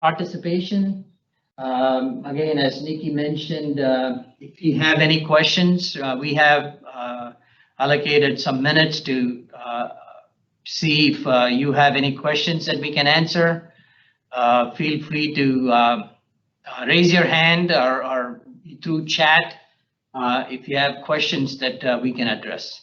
participation. Again, as Nikki mentioned, if you have any questions, we have allocated some minutes to see if you have any questions that we can answer. Feel free to raise your hand or through chat if you have questions that we can address.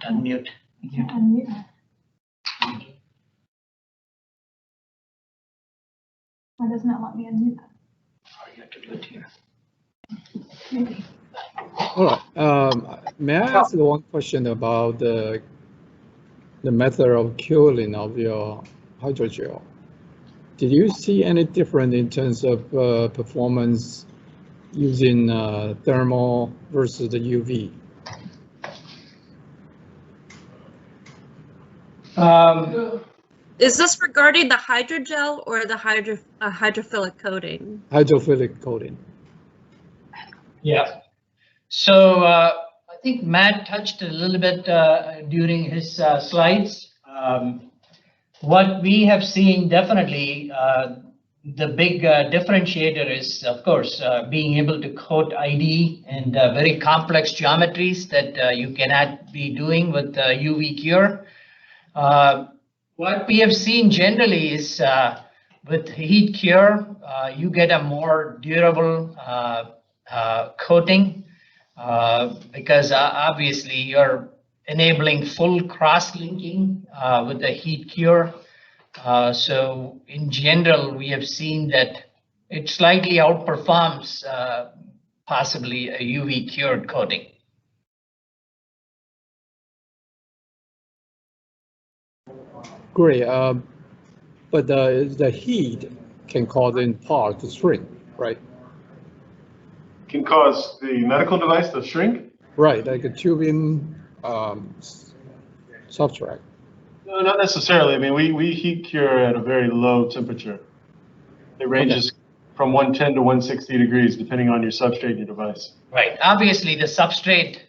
Unmute. Unmute. Why does not let me unmute that? Oh, you have to do it here. Maybe. All right. May I ask one question about the method of curing of your hydrogel? Did you see any difference in terms of performance using thermal versus the UV? Is this regarding the hydrogel or the hydrophilic coating? Hydrophilic coating. Yeah. So I think Matt touched a little bit during his slides. What we have seen definitely, the big differentiator is, of course, being able to coat ID and very complex geometries that you cannot be doing with UV cure. What we have seen generally is with heat cure, you get a more durable coating because obviously you're enabling full cross-linking with the heat cure. So in general, we have seen that it slightly outperforms possibly a UV cured coating. Great. But the heat can cause in part to shrink, right? Can cause the medical device to shrink? Right, like a tubing substrate. No, not necessarily. I mean, we heat cure at a very low temperature. It ranges from 110 to 160 degrees, depending on your substrate and your device. Right. Obviously, the substrate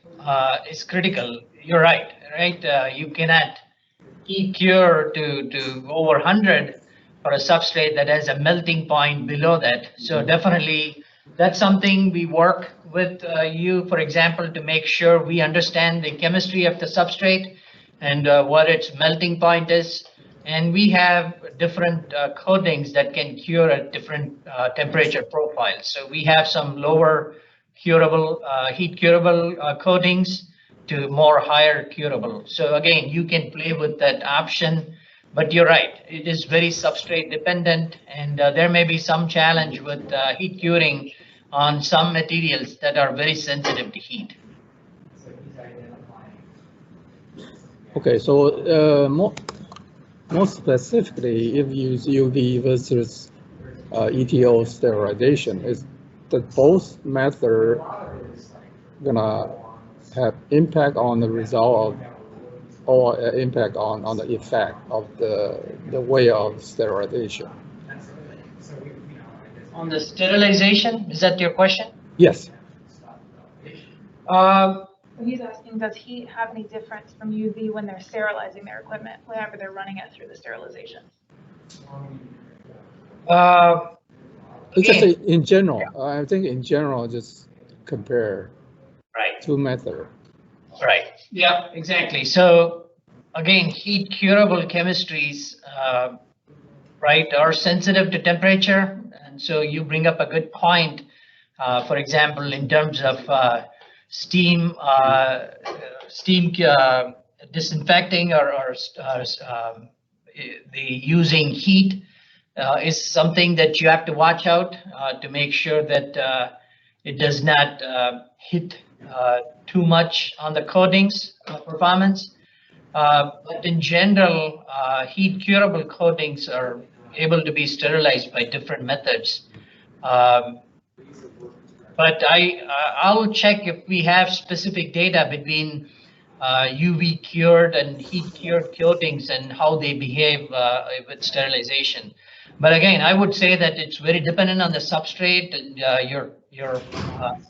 is critical. You're right. Right. You cannot heat cure to over 100 for a substrate that has a melting point below that. So definitely, that's something we work with you, for example, to make sure we understand the chemistry of the substrate and what its melting point is. And we have different coatings that can cure at different temperature profiles. So we have some lower curable, heat curable coatings to more higher curable. So again, you can play with that option, but you're right, it is very substrate dependent, and there may be some challenge with heat curing on some materials that are very sensitive to heat. Okay, so more specifically, if you use UV versus ETO sterilization, is that both methods gonna have impact on the result of, or impact on the effect of the way of sterilization? On the sterilization, is that your question? Yes. He's asking, does heat have any difference from UV when they're sterilizing their equipment, whenever they're running it through the sterilization? Just in general, I think in general, just compare two methods. Right. Yeah, exactly. So again, heat curable chemistries, right, are sensitive to temperature. And so you bring up a good point. For example, in terms of steam disinfecting or the using heat is something that you have to watch out to make sure that it does not hit too much on the coatings performance. But in general, heat curable coatings are able to be sterilized by different methods. But I'll check if we have specific data between UV cured and heat cured coatings and how they behave with sterilization. But again, I would say that it's very dependent on the substrate and your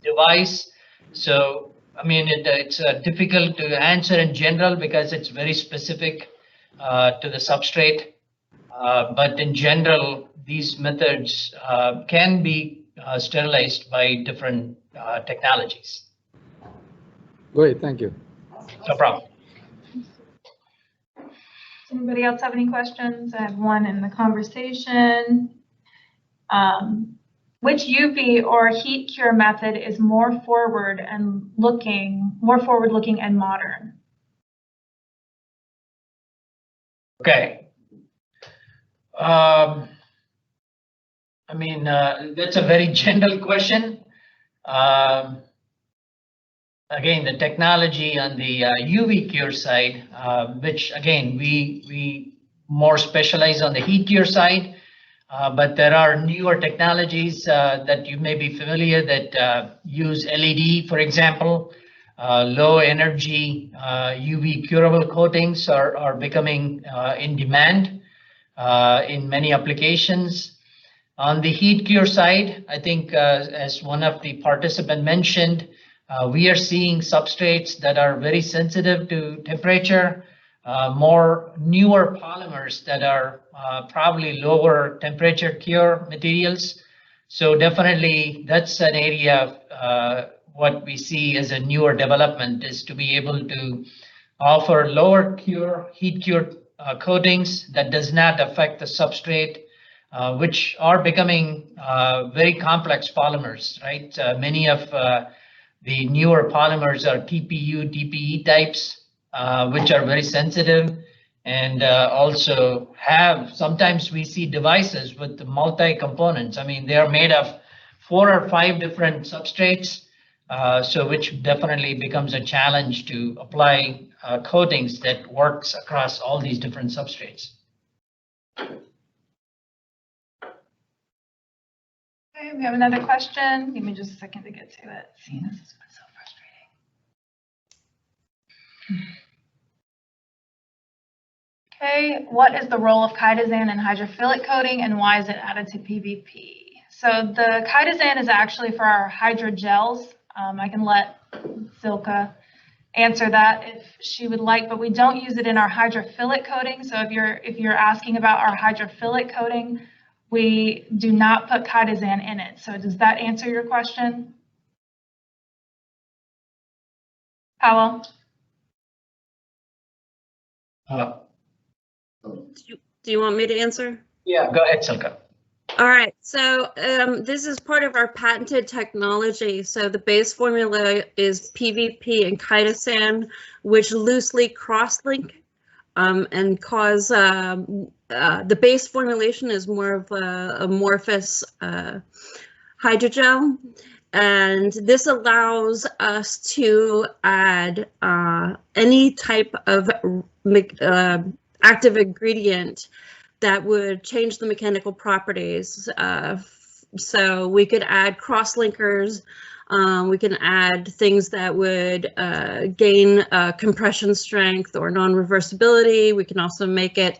device. So I mean, it's difficult to answer in general because it's very specific to the substrate. But in general, these methods can be sterilized by different technologies. Great, thank you. No problem. Does anybody else have any questions? I have one in the conversation. Which UV or heat cure method is more forward-looking and modern? Okay. I mean, that's a very general question. Again, the technology on the UV cure side, which again, we more specialize on the heat cure side, but there are newer technologies that you may be familiar that use LED, for example. Low energy UV curable coatings are becoming in demand in many applications. On the heat cure side, I think as one of the participants mentioned, we are seeing substrates that are very sensitive to temperature, more newer polymers that are probably lower temperature cure materials. So definitely that's an area of what we see as a newer development is to be able to offer lower cure, heat cure coatings that does not affect the substrate, which are becoming very complex polymers, right? Many of the newer polymers are TPU, TPE types, which are very sensitive and also have, sometimes we see devices with multi-components. I mean, they are made of 4 or 5 different substrates, so which definitely becomes a challenge to apply coatings that works across all these different substrates. Okay, we have another question. Give me just a second to get to it. See, this is what's so frustrating. Okay, what is the role of chitosan in hydrophilic coating and why is it added to PVP? So the chitosan is actually for our hydrogels. I can let Silke answer that if she would like, but we don't use it in our hydrophilic coating. So if you're asking about our hydrophilic coating, we do not put chitosan in it. So does that answer your question? Powell? Do you want me to answer? Yeah, go ahead, Silke. All right, so this is part of our patented technology. So the base formula is PVP and chitosan, which loosely cross-link and cause the base formulation is more of a amorphous hydrogel. And this allows us to add any type of active ingredient that would change the mechanical properties. So we could add cross-linkers, we can add things that would gain compression strength or non-reversibility. We can also make it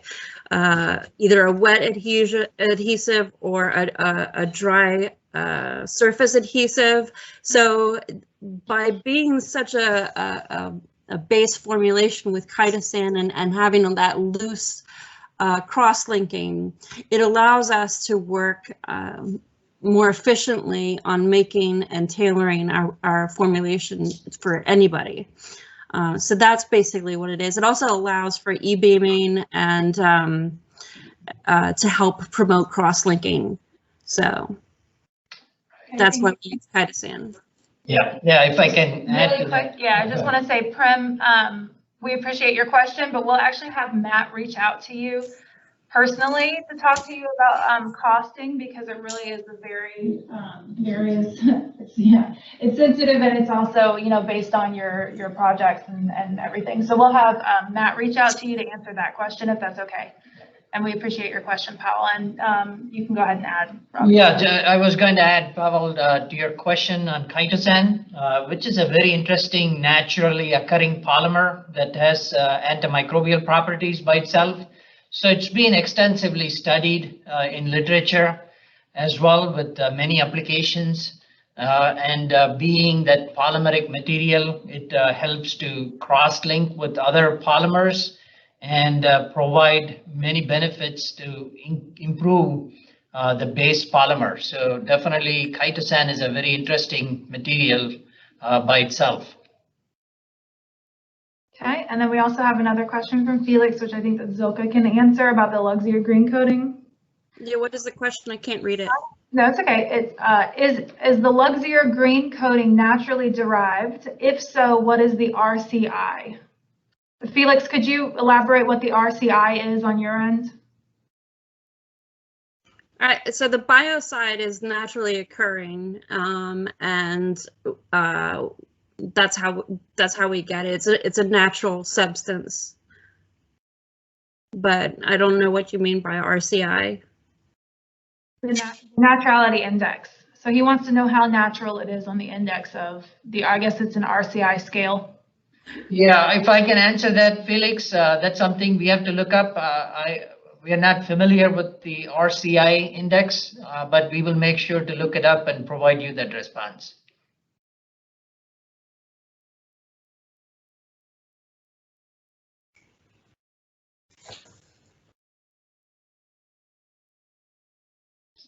either a wet adhesive or a dry surface adhesive. So by being such a base formulation with chitosan and having that loose cross-linking, it allows us to work more efficiently on making and tailoring our formulation for anybody. So that's basically what it is. It also allows for e-beaming and to help promote cross-linking. So that's what we use chitosan. Yeah, if I can add to that. Yeah, I just want to say, Prem, we appreciate your question, but we'll actually have Matt reach out to you personally to talk to you about costing, because it really is a very various. It's sensitive, and it's also based on your projects and everything. So we'll have Matt reach out to you to answer that question if that's okay. And we appreciate your question, Powell. And you can go ahead and add, Rob. Yeah, I was going to add, Pavel, to your question on chitosan, which is a very interesting naturally occurring polymer that has antimicrobial properties by itself. So it's been extensively studied in literature as well, with many applications. Being that polymeric material, it helps to cross-link with other polymers and provide many benefits to improve the base polymer. So definitely chitosan is a very interesting material by itself. Okay, and then we also have another question from Felix, which I think that Zilka can answer, about the Luxier green coating. Yeah, what is the question? I can't read it. No, it's okay. It's is the Luxier green coating naturally derived? If so, what is the RCI? Felix, could you elaborate what the RCI is on your end? All right, so the biocide is naturally occurring, and that's how we get it. It's a natural substance, but I don't know what you mean by RCI. The naturality index. So he wants to know how natural it is on the index of the, I guess it's an RCI scale. Yeah, if I can answer that, Felix, that's something we have to look up. We are not familiar with the RCI index, but we will make sure to look it up and provide you that response.